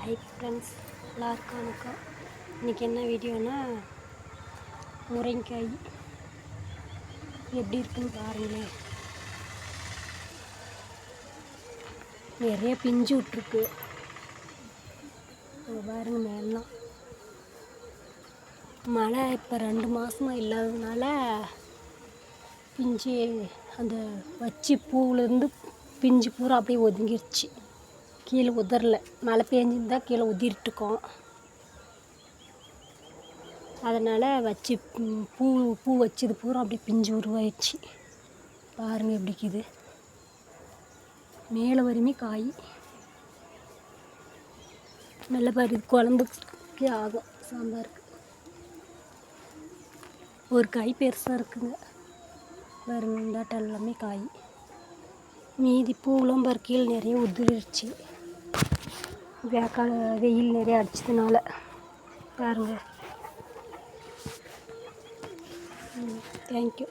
Hi friends, எல்லாருக்கும் வணக்கம். இன்றைக்கி என்ன வீடியோனா, முருங்கைக்காய் எப்படி இருக்குன்னு பாருங்களேன். நிறைய பிஞ்சு விட்ருக்கு பாருங்க. மேலாம் மழை இப்போ 2 மாதமாக இல்லாததுனால பிஞ்சு அந்த வச்சு பூவிலேருந்து பிஞ்சு பூரா அப்படியே ஒதுங்கிருச்சு. கீழே உதறல. மழை பெஞ்சிருந்தா கீழே உதிர்ட்டுருக்கோம். அதனால் வச்சு பூ வச்சது பூரா அப்படியே பிஞ்சு உருவாயிடுச்சு. பாருங்கள் எப்படி இருக்குது. மேலே வறுமே காய் நல்ல பாரு. குழம்புக்கு ஆகும், சாம்பாருக்கு. ஒரு காய் பெருசாக இருக்குங்க பாருங்க. இந்தாட்ட எல்லாமே காய். மீதி பூவெலாம் பாரு கீழே நிறைய உதிரிடுச்சு. வெயில் நிறைய அடிச்சதுனால பாருங்கள். தேங்க்யூ.